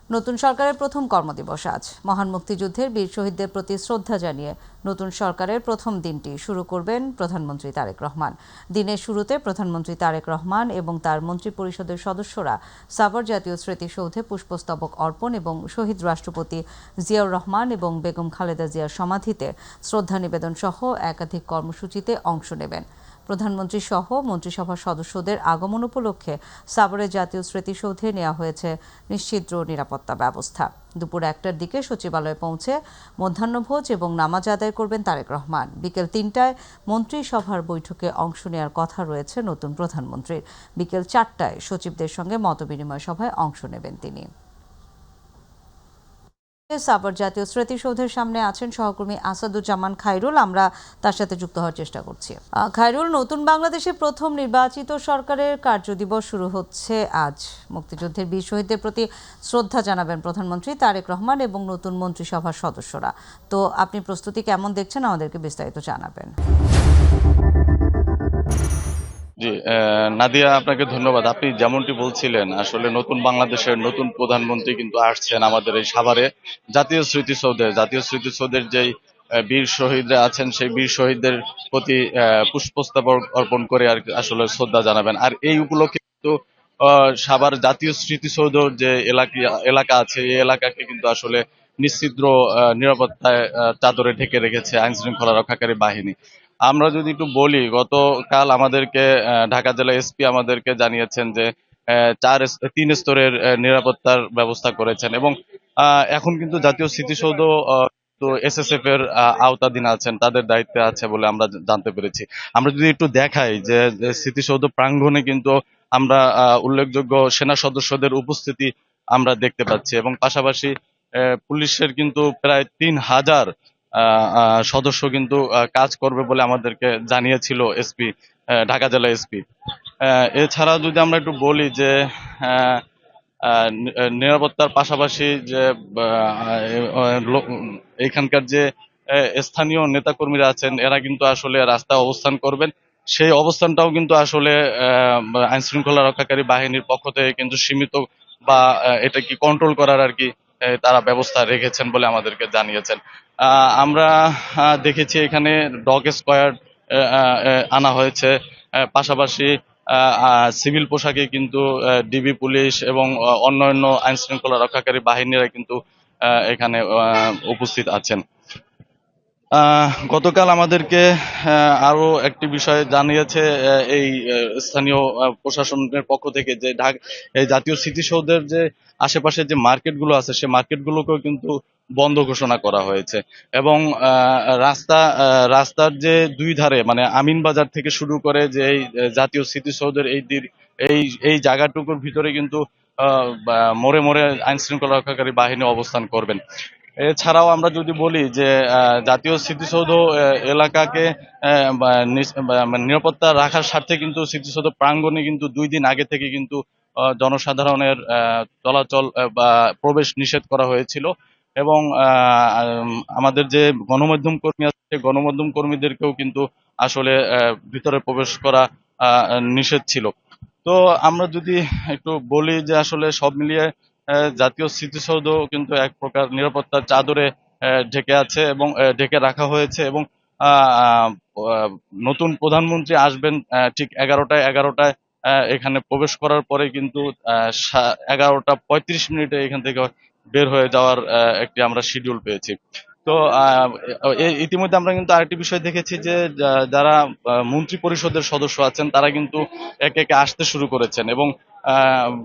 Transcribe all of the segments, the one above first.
নতুন সরকারের প্রথম কর্মদিবস আজ। মহান মুক্তিযুদ্ধের বীর শহীদদের প্রতি শ্রদ্ধা জানিয়ে নতুন সরকারের প্রথম দিনটি শুরু করবেন প্রধানমন্ত্রী তারেক রহমান। দিনের শুরুতে প্রধানমন্ত্রী তারেক রহমান এবং তার মন্ত্রিপরিষদের সদস্যরা সাভার জাতীয় স্মৃতিসৌধে পুষ্পস্তবক অর্পণ এবং শহীদ রাষ্ট্রপতি জিয়াউর রহমান এবং বেগম খালেদা জিয়ার সমাধিতে শ্রদ্ধা নিবেদন সহ একাধিক কর্মসূচিতে অংশ নেবেন। প্রধানমন্ত্রী সহ মন্ত্রিসভার সদস্যদের আগমন উপলক্ষে সাভারের জাতীয় স্মৃতিসৌধে নেওয়া হয়েছে নিশ্ছিদ্র নিরাপত্তা ব্যবস্থা। দুপুর 1টার দিকে সচিবালয়ে পৌঁছে মধ্যাহ্নভোজ এবং নামাজ আদায় করবেন তারেক রহমান। বিকেল 3টায় মন্ত্রিসভার বৈঠকে অংশ নেওয়ার কথা রয়েছে নতুন প্রধানমন্ত্রীর। বিকেল 4টায় সচিবদের সঙ্গে মতবিনিময় সভায় অংশ নেবেন তিনি। সাভার জাতীয় স্মৃতিসৌধের সামনে আছেন সহকর্মী আসাদুজ্জামান খায়রুল, আমরা তার সাথে যুক্ত হওয়ার চেষ্টা করছি। খায়রুল, নতুন বাংলাদেশের প্রথম নির্বাচিত সরকারের কার্যদিবস শুরু হচ্ছে আজ। মুক্তিযুদ্ধের বীর শহীদদের প্রতি শ্রদ্ধা জানাবেন প্রধানমন্ত্রী তারেক রহমান এবং নতুন মন্ত্রিসভার সদস্যরা। তো আপনি প্রস্তুতি কেমন দেখছেন, আমাদেরকে বিস্তারিত জানাবেন। জি, নাদিয়া, আপনাকে ধন্যবাদ। আপনি যেমনটি বলছিলেন, আসলে নতুন বাংলাদেশের নতুন প্রধানমন্ত্রী কিন্তু আসছেন আমাদের এই সাভারে জাতীয় স্মৃতিসৌধে। জাতীয় স্মৃতিসৌধের যেই বীর শহীদরা আছেন, সেই বীর শহীদদের প্রতি পুষ্পস্তবক অর্পণ করে আর আসলে শ্রদ্ধা জানাবেন। আর এই উপলক্ষে কিন্তু সাভার জাতীয় স্মৃতিসৌধ যে এলাকা আছে, এই এলাকাকে কিন্তু আসলে নিশ্ছিদ্র নিরাপত্তায় চাদরে ঢেকে রেখেছে আইন শৃঙ্খলা রক্ষাকারী বাহিনী। আমরা যদি একটু বলি, গতকাল আমাদেরকে ঢাকা জেলা এসপি আমাদেরকে জানিয়েছেন যে 3 স্তরের নিরাপত্তার ব্যবস্থা করেছেন এবং এখন কিন্তু জাতীয় স্মৃতিসৌধ তো এসএসএফ এর আওতাধীন আছেন, তাদের দায়িত্বে আছে বলে আমরা জানতে পেরেছি। আমরা যদি একটু দেখাই যে স্মৃতিসৌধ প্রাঙ্গণে কিন্তু আমরা উল্লেখযোগ্য সেনা সদস্যদের উপস্থিতি আমরা দেখতে পাচ্ছি এবং পাশাপাশি পুলিশের কিন্তু প্রায় 3000 সদস্য কিন্তু কাজ করবে বলে আমাদেরকে জানিয়েছিল এসপি, ঢাকা জেলা এসপি। এছাড়া যদি আমরা একটু বলি যে আহ, আহ, নিরাপত্তার পাশাপাশি যে এখানকার যে স্থানীয় নেতাকর্মীরা আছেন, এরা কিন্তু আসলে রাস্তায় অবস্থান করবেন। সেই অবস্থানটাও কিন্তু আসলে আইন শৃঙ্খলা রক্ষাকারী বাহিনীর পক্ষ থেকে কিন্তু সীমিত বা এটা কি কন্ট্রোল করার আর কি তারা ব্যবস্থা রেখেছেন বলে আমাদেরকে জানিয়েছেন। আমরা দেখেছি এখানে ডগ স্কোয়াড আনা হয়েছে। পাশাপাশি সিভিল পোশাকে কিন্তু ডিবি পুলিশ এবং অন্যান্য আইন শৃঙ্খলা রক্ষাকারী বাহিনীরা কিন্তু এখানে উপস্থিত আছেন। গতকাল আমাদেরকে আরো একটি বিষয় জানিয়েছে এই স্থানীয় প্রশাসনের পক্ষ থেকে যে এই জাতীয় স্মৃতিসৌধের যে আশেপাশে যে মার্কেটগুলো আছে, সে মার্কেটগুলোকেও কিন্তু বন্ধ ঘোষণা করা হয়েছে এবং রাস্তার যে দুই ধারে, মানে আমিন বাজার থেকে শুরু করে যে এই জাতীয় স্মৃতিসৌধের এই এই জায়গাটুকুর ভিতরে কিন্তু মোড়ে মোড়ে আইন শৃঙ্খলা রক্ষাকারী বাহিনী অবস্থান করবেন। এছাড়াও আমরা যদি বলি যে জাতীয় স্মৃতিসৌধ এলাকাকে মানে নিরাপত্তা রাখার স্বার্থে কিন্তু স্মৃতিসৌধ প্রাঙ্গণে কিন্তু 2 দিন আগে থেকে কিন্তু জনসাধারণের চলাচল বা প্রবেশ নিষেধ করা হয়েছিল এবং আমাদের যে গণমাধ্যম কর্মী আছে, সেই গণমাধ্যম কর্মীদেরকেও কিন্তু আসলে ভিতরে প্রবেশ করা নিষেধ ছিল। তো আমরা যদি একটু বলি যে আসলে সব মিলিয়ে জাতীয় স্মৃতিসৌধ কিন্তু এক প্রকার নিরাপত্তার চাদরে ঢেকে আছে এবং ঢেকে রাখা হয়েছে এবং আহ, আহ, নতুন প্রধানমন্ত্রী আসবেন ঠিক 11টায় এখানে প্রবেশ করার পরে কিন্তু 11টা 35 মিনিটে এখান থেকে বের হয়ে যাওয়ার একটি আমরা শিডিউল পেয়েছি। তো ইতিমধ্যে আমরা কিন্তু আরেকটি বিষয় দেখেছি যে যারা মন্ত্রী পরিষদের সদস্য আছেন, তারা কিন্তু একে একে আসতে শুরু করেছেন এবং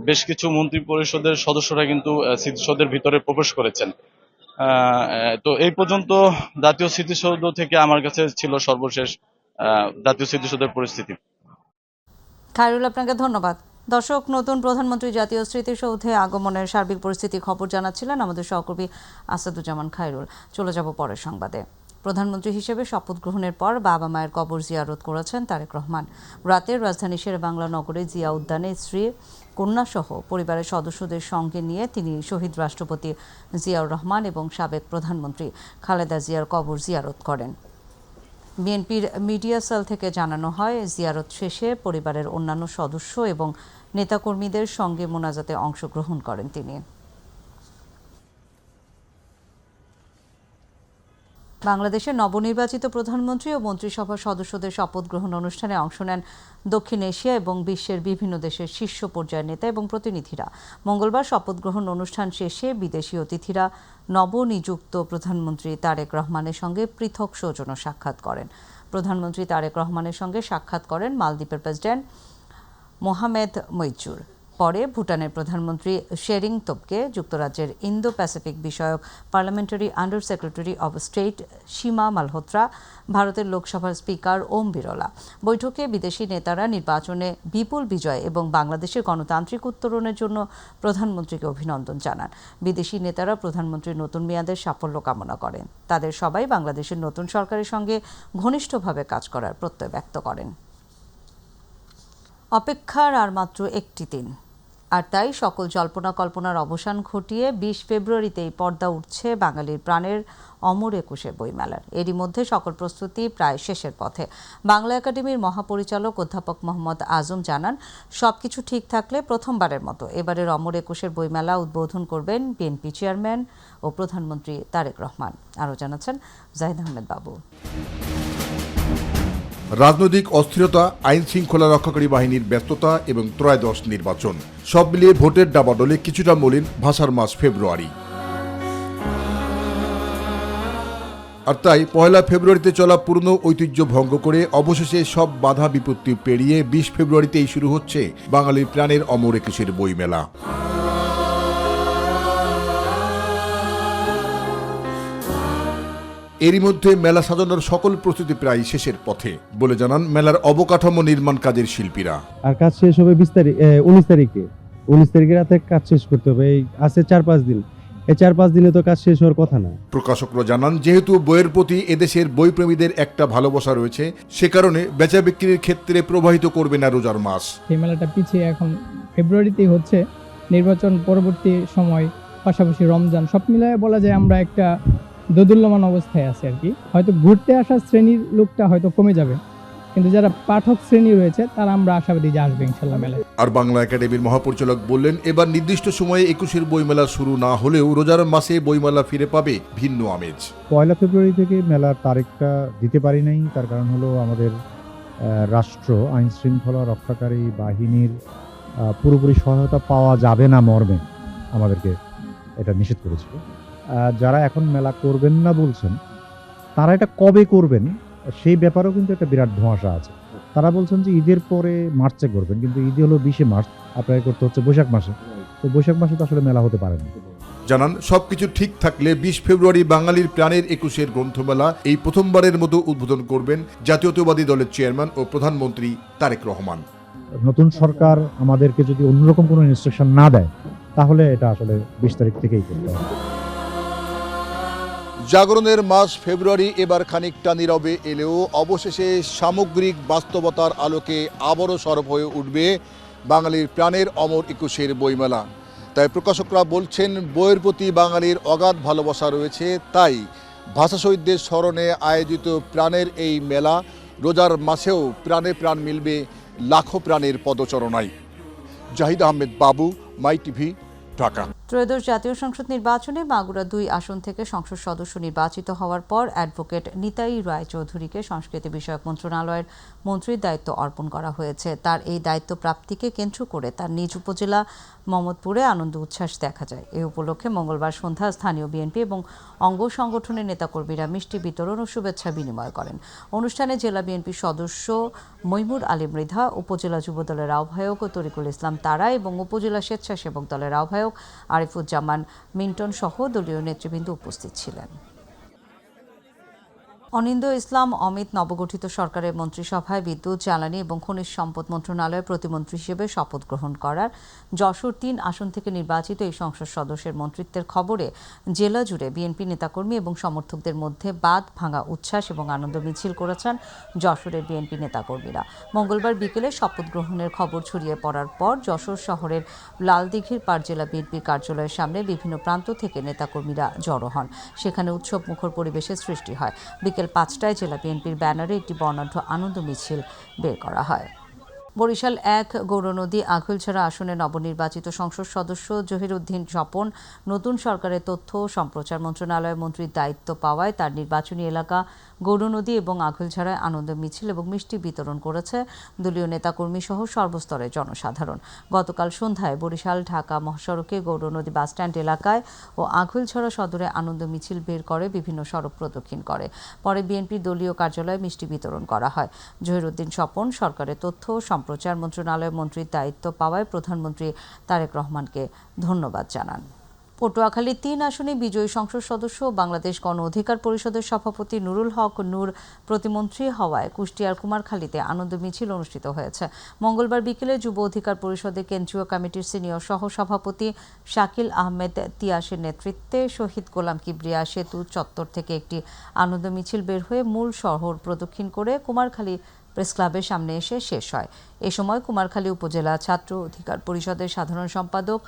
বেশ কিছু মন্ত্রী পরিষদের সদস্যরা কিন্তু স্মৃতিসৌধের ভিতরে প্রবেশ করেছেন। তো এই পর্যন্ত জাতীয় স্মৃতিসৌধ থেকে আমার কাছে ছিল সর্বশেষ জাতীয় স্মৃতিসৌধের পরিস্থিতি। খায়রুল, আপনাকে ধন্যবাদ। দর্শক, নতুন প্রধানমন্ত্রী জাতীয় স্মৃতিসৌধে আগমনের সার্বিক পরিস্থিতি খবর জানাচ্ছিলেন আমাদের সহকর্মী আসাদুজ্জামান খায়রুল। চলে যাব পরের সংবাদে। প্রধানমন্ত্রী হিসেবে শপথ গ্রহণের পর বাবা মায়ের কবর জিয়ারত করেছেন তারেক রহমান। রাতে রাজধানী শেরেবাংলা নগরে জিয়া উদ্যানে স্ত্রী, কন্যাসহ পরিবারের সদস্যদের সঙ্গে নিয়ে তিনি শহীদ রাষ্ট্রপতি জিয়াউর রহমান এবং সাবেক প্রধানমন্ত্রী খালেদা জিয়ার কবর জিয়ারত করেন। বিএনপির মিডিয়া সেল থেকে জানানো হয়, জিয়ারত শেষে পরিবারের অন্যান্য সদস্য এবং নেতাকর্মীদের সঙ্গে মোনাজাতে অংশগ্রহণ করেন তিনি। বাংলাদেশের নবনির্বাচিত প্রধানমন্ত্রী ও মন্ত্রিসভার সদস্যদের শপথ গ্রহণ অনুষ্ঠানে অংশ নেন দক্ষিণ এশিয়া এবং বিশ্বের বিভিন্ন দেশের শীর্ষ পর্যায়ের নেতা এবং প্রতিনিধিরা। মঙ্গলবার শপথ গ্রহণ অনুষ্ঠান শেষে বিদেশি অতিথিরা নবনিযুক্ত প্রধানমন্ত্রী তারেক রহমানের সঙ্গে পৃথক সৌজন্য সাক্ষাৎ করেন। প্রধানমন্ত্রী তারেক রহমানের সঙ্গে সাক্ষাৎ করেন মালদ্বীপের প্রেসিডেন্ট মোহামেদ মইজুর। পরে ভুটানের প্রধানমন্ত্রী শেরিং তোবগে, যুক্তরাজ্যের ইন্দো প্যাসিফিক বিষয়ক parliamentary under secretary of state Seema Malhotra, ভারতের লোকসভার স্পিকার ওম বিরলা। বৈঠকে বিদেশি নেতারা নির্বাচনে বিপুল বিজয় এবং বাংলাদেশের গণতান্ত্রিক উত্তরণের জন্য প্রধানমন্ত্রীকে অভিনন্দন জানান। বিদেশি নেতারা প্রধানমন্ত্রীর নতুন মেয়াদের সাফল্য কামনা করেন। তাদের সবাই বাংলাদেশের নতুন সরকারের সঙ্গে ঘনিষ্ঠভাবে কাজ করার প্রত্যয় ব্যক্ত করেন। অপেক্ষার আর মাত্র একটি দিন, আর তাই সকল জল্পনা কল্পনার অবসান ঘটিয়ে ২০ ফেব্রুয়ারিতেই পর্দা উঠছে বাঙালির প্রাণের অমর একুশে বইমেলার। এরই মধ্যে সকল প্রস্তুতি প্রায় শেষের পথে। বাংলা একাডেমির মহাপরিচালক অধ্যাপক মোহাম্মদ আজম জানান, সবকিছু ঠিক থাকলে প্রথমবারের মতো এবারের অমর একুশের বইমেলা উদ্বোধন করবেন বিএনপি চেয়ারম্যান ও প্রধানমন্ত্রী তারেক রহমান। আরও জানাচ্ছেন জাহিদ আহমেদ বাবু। রাজনৈতিক অস্থিরতা, আইন শৃঙ্খলা রক্ষাকারী বাহিনীর ব্যস্ততা এবং ত্রয়োদশ নির্বাচন সব মিলিয়ে ভোটের ডামাডোলে কিছুটা মলিন ভাষার মাস ফেব্রুয়ারি। আর তাই পয়লা ফেব্রুয়ারিতে চলা পুরনো ঐতিহ্য ভঙ্গ করে অবশেষে সব বাধা বিপত্তি পেরিয়ে ২০ ফেব্রুয়ারিতেই শুরু হচ্ছে বাঙালির প্রাণের অমর একুশের বইমেলা। এরই মধ্যে মেলা সাজানোর সকল প্রস্তুতি প্রায় শেষের পথে বলে জানান মেলার অবকাঠামো নির্মাণ কাজের শিল্পীরা। আর কাজ শেষ হবে 19 তারিখে। 19 তারিখে রাতে কাজ শেষ করতে হবে। এই আছে 4-5 দিন। এই 4-5 দিনে তো কাজ শেষ হওয়ার কথা না। প্রকাশকরা জানান, যেহেতু বইয়ের প্রতি এদেশের বইপ্রেমীদের একটা ভালোবাসা রয়েছে, সে কারণে বেচা বিক্রির ক্ষেত্রে প্রবাহিত করবে না রোজার মাস। এই মেলাটা পিছিয়ে এখন ফেব্রুয়ারিতেই হচ্ছে, নির্বাচন পরবর্তী সময়, পাশাপাশি রমজান, সব মিলায় বলা যায় আমরা একটা দোদুল্যমান অবস্থায় আছে আর কি। হয়তো ঘুরতে আসার শ্রেণীর লোকটা হয়তো কমে যাবে, কিন্তু যারা পাঠক শ্রেণী রয়েছে তারা আমরা আশাবাদী যে আসবে ইনশাল্লাহ মেলায়। আর বাংলা একাডেমির মহাপরিচালক বললেন, এবার নির্দিষ্ট সময়ে একুশের বইমেলা শুরু না হলেও রোজার মাসে বইমেলা ফিরে পাবে ভিন্ন আমেজ। পয়লা ফেব্রুয়ারি থেকে মেলার তারিখটা দিতে পারি নাই, তার কারণ হলো আমাদের রাষ্ট্র আইন শৃঙ্খলা রক্ষাকারী বাহিনীর পুরোপুরি সহায়তা পাওয়া যাবে না মর্মে আমাদেরকে এটা নিষেধ করেছিল। যারা এখন মেলা করবেন না বলছেন, তারা এটা কবে করবেন সেই ব্যাপারেও কিন্তু একটা বিরাট ধোঁয়াশা আছে। তারা বলছেন যে ঈদের পরে মার্চে করবেন, কিন্তু ঈদ হলো 20 মার্চ, আপনাকে করতে হচ্ছে বৈশাখ মাসে। তো বৈশাখ মাসে তো আসলে মেলা হতে পারে না। জানান, সবকিছু ঠিক থাকলে 20 ফেব্রুয়ারি বাঙালির প্রাণের একুশের গ্রন্থমেলা এই প্রথমবারের মতো উদ্বোধন করবেন জাতীয়তাবাদী দলের চেয়ারম্যান ও প্রধানমন্ত্রী তারেক রহমান। নতুন সরকার আমাদেরকে যদি অন্যরকম কোনো ইনস্ট্রাকশন না দেয়, তাহলে এটা আসলে 20 তারিখ থেকেই করতে হবে। জাগরণের মাস ফেব্রুয়ারি এবার খানিকটা নীরবে এলেও অবশেষে সামগ্রিক বাস্তবতার আলোকে আবারও সরব হয়ে উঠবে বাঙালির প্রাণের অমর একুশের বইমেলা। তাই প্রকাশকরা বলছেন, বইয়ের প্রতি বাঙালির অগাধ ভালোবাসা রয়েছে, তাই ভাষা শহীদদের স্মরণে আয়োজিত প্রাণের এই মেলা রোজার মাসেও প্রাণে প্রাণ মিলবে লাখো প্রাণের পদচরণায়। জাহিদ আহমেদ বাবু, মাই টিভি, ঢাকা। ত্রয়োদশ জাতীয় সংসদ নির্বাচনে মাগুরা 2 আসন থেকে সংসদ সদস্য নির্বাচিত হওয়ার পর অ্যাডভোকেট নিতাই রায়চৌধুরীকে সংস্কৃতি বিষয়ক মন্ত্রণালয়ের মন্ত্রীর দায়িত্ব অর্পণ করা হয়েছে। তার এই দায়িত্ব প্রাপ্তিকে কেন্দ্র করে তার নিজ উপজেলা মোহাম্মদপুরে আনন্দ উচ্ছ্বাস দেখা যায়। এই উপলক্ষে মঙ্গলবার সন্ধ্যা স্থানীয় বিএনপি এবং অঙ্গ সংগঠনের নেতাকর্মীরা মিষ্টি বিতরণ ও শুভেচ্ছা বিনিময় করেন। অনুষ্ঠানে জেলা বিএনপির সদস্য মইমুর আলী মৃধা, উপজেলা যুবদলের আহ্বায়ক ও তরিকুল ইসলাম তারা এবং উপজেলা স্বেচ্ছাসেবক দলের আহ্বায়ক আরিফুজ্জামান মিন্টন সহ দলীয় নেতৃবৃন্দ উপস্থিত ছিলেন। অনিন্দ্য ইসলাম অমিত নবগঠিত সরকারের মন্ত্রিসভায় বিদ্যুৎ, জ্বালানি এবং খনিজ সম্পদ মন্ত্রণালয়ের প্রতিমন্ত্রী হিসেবে শপথ গ্রহণ করার যশোর 3 আসন থেকে নির্বাচিত এই সংসদ সদস্যের মন্ত্রিত্বের খবরে জেলা জুড়ে বিএনপি নেতাকর্মী এবং সমর্থকদের মধ্যে বাঁধ ভাঙা উচ্ছ্বাস এবং আনন্দ মিছিল করেছেন যশোরের বিএনপি নেতাকর্মীরা। মঙ্গলবার বিকেলে শপথ গ্রহণের খবর ছড়িয়ে পড়ার পর যশোর শহরের লালদিঘির পাড় জেলা বিএনপির কার্যালয়ের সামনে বিভিন্ন প্রান্ত থেকে নেতাকর্মীরা জড়ো হন। সেখানে উৎসব মুখর পরিবেশের সৃষ্টি হয়। বিকেল 5টায় জেলা বিএনপির ব্যানারে একটি বর্ণাঢ্য আনন্দ মিছিল বের করা হয়। বরিশাল ১ গৌরনদী আঘুলছড়া আসনে নবনির্বাচিত সংসদ সদস্য জহিরুদ্দিন স্বপন নতুন সরকারের তথ্য ও সম্প্রচার মন্ত্রণালয়ের মন্ত্রীর দায়িত্ব পাওয়ায় তার নির্বাচনী এলাকা গৌরনদী এবং আঘুলছড়ায় আনন্দ মিছিল এবং মিষ্টি বিতরণ করেছে দলীয় নেতাকর্মী সহ সর্বস্তরের জনসাধারণ। গতকাল সন্ধ্যায় বরিশাল ঢাকা মহাসড়কে গৌরনদী বাসস্ট্যান্ড এলাকায় ও আঘুলছড়া সদরে আনন্দ মিছিল বের করে বিভিন্ন সড়ক প্রদক্ষিণ করে। পরে বিএনপি দলীয় কার্যালয়ে মিষ্টি বিতরণ করা হয়। জহিরুদ্দিন স্বপন সরকারের তথ্য ও সম্প্রচার মন্ত্রণালয়ের মন্ত্রীর দায়িত্ব পাওয়ায় প্রধানমন্ত্রী তারেক রহমানকে ধন্যবাদ জানান। পটুয়াখালী ৩ আসনে বিজয়ী সংসদ সদস্য ও বাংলাদেশ গণ অধিকার পরিষদের সভাপতি নুরুল হক নূর প্রতিমন্ত্রী হওয়ায় কুষ্টিয়ার কুমারখালীতে আনন্দ মিছিল অনুষ্ঠিত হয়েছে। মঙ্গলবার বিকেলে যুব অধিকার পরিষদের কেন্দ্রীয় কমিটির সিনিয়র সহ সভাপতি শাকিল আহমেদ তিয়াসের নেতৃত্বে শহীদ গোলাম কিবরিয়া সেতু চত্বর থেকে একটি আনন্দ মিছিল বের হয়ে মূল শহর প্রদক্ষিণ করে কুমারখালী প্রেস ক্লাবের সামনে এসে শেষ হয়। এ সময় কুমারখালী উপজেলা ছাত্র অধিকার পরিষদের সাধারণ সম্পাদক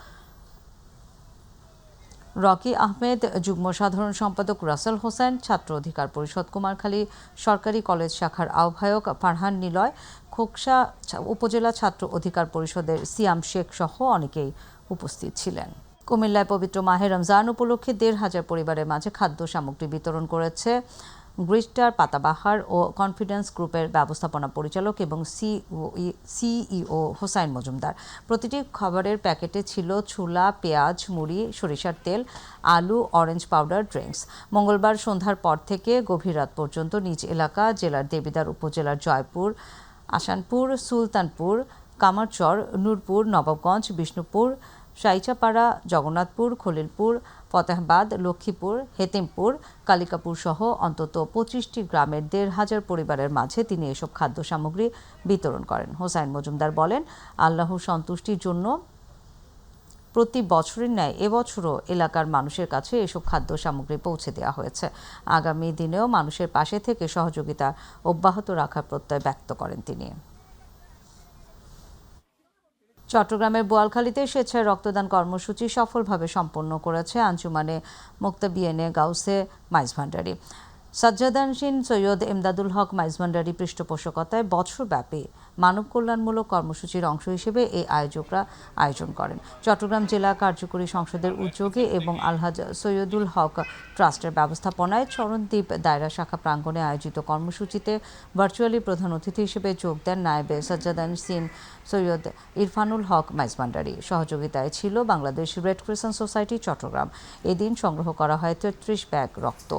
রকি আহমেদ, যুগ্ম সাধারণ সম্পাদক রাসেল হোসেন, ছাত্র অধিকার পরিষদ কুমারখালী সরকারি কলেজ শাখার আহ্বায়ক ফারহান নিলয়, খোকসা উপজেলা ছাত্র অধিকার পরিষদের সিয়াম শেখ সহ অনেকেই উপস্থিত ছিলেন। কুমিল্লায় পবিত্র মাহে রমজান উপলক্ষে ১৫০০ পরিবারের মাঝে খাদ্য সামগ্রী বিতরণ করেছে গ্রিস্টার পাতাবাহার ও কনফিডেন্স গ্রুপের ব্যবস্থাপনা পরিচালক এবং সিইও হোসাইন মজুমদার। প্রতিটি খাবারের প্যাকেটে ছিল ছোলা, পেঁয়াজ, মুড়ি, সরিষার তেল, আলু, অরেঞ্জ পাউডার, ড্রিঙ্কস। মঙ্গলবার সন্ধ্যার পর থেকে গভীর রাত পর্যন্ত নিজ এলাকা জেলার দেবিদ্বার উপজেলার জয়পুর, আসানপুর, সুলতানপুর, কামারচর, নূরপুর, নবাবগঞ্জ, বিষ্ণুপুর, সাইচাপাড়া, জগন্নাথপুর, খলিলপুর, ফতেহাবাদ, লক্ষ্মীপুর, হেতিমপুর, কালিকাপুর সহ অন্তত ২৫টি গ্রামের ১৫০০ পরিবারের মাঝে তিনি এসব খাদ্য সামগ্রী বিতরণ করেন। হোসাইন মজুমদার বলেন, আল্লাহর সন্তুষ্টির জন্য প্রতি বছরের ন্যায় এবছরও এলাকার মানুষের কাছে এসব খাদ্য সামগ্রী পৌঁছে দেওয়া হয়েছে। আগামী দিনেও মানুষের পাশে থেকে সহযোগিতা অব্যাহত রাখার প্রত্যয় ব্যক্ত করেন তিনি। চট্টগ্রামের বোয়ালখালীতে স্বেচ্ছায় রক্তদান কর্মসূচি সফলভাবে সম্পন্ন করেছে আঞ্জুমানে মুক্তাবিয়েনে গাউসে মাইজভান্ডারি। সাজ্জাদানশীন সৈয়দ এমদাদুল হক মাইজভান্ডারি পৃষ্ঠপোষকতায় বছরব্যাপী মানব কল্যাণমূলক কর্মসূচির অংশ হিসেবে এই আয়োজকরা আয়োজন করেন। চট্টগ্রাম জেলা কার্যকরী সংসদের উদ্যোগে এবং আলহাজ সৈয়দুল হক ট্রাস্টের ব্যবস্থাপনায় চরণদ্বীপ দায়রা শাখা প্রাঙ্গণে আয়োজিত কর্মসূচিতে ভার্চুয়ালি প্রধান অতিথি হিসেবে যোগ দেন নায়েবে সাজ্জাদানশীন সৈয়দ ইরফানুল হক মাইজভান্ডারি। সহযোগিতায় ছিল Bangladesh red crescent society Chittagong. এদিন সংগ্রহ করা হয় ৩৩ ব্যাগ রক্ত।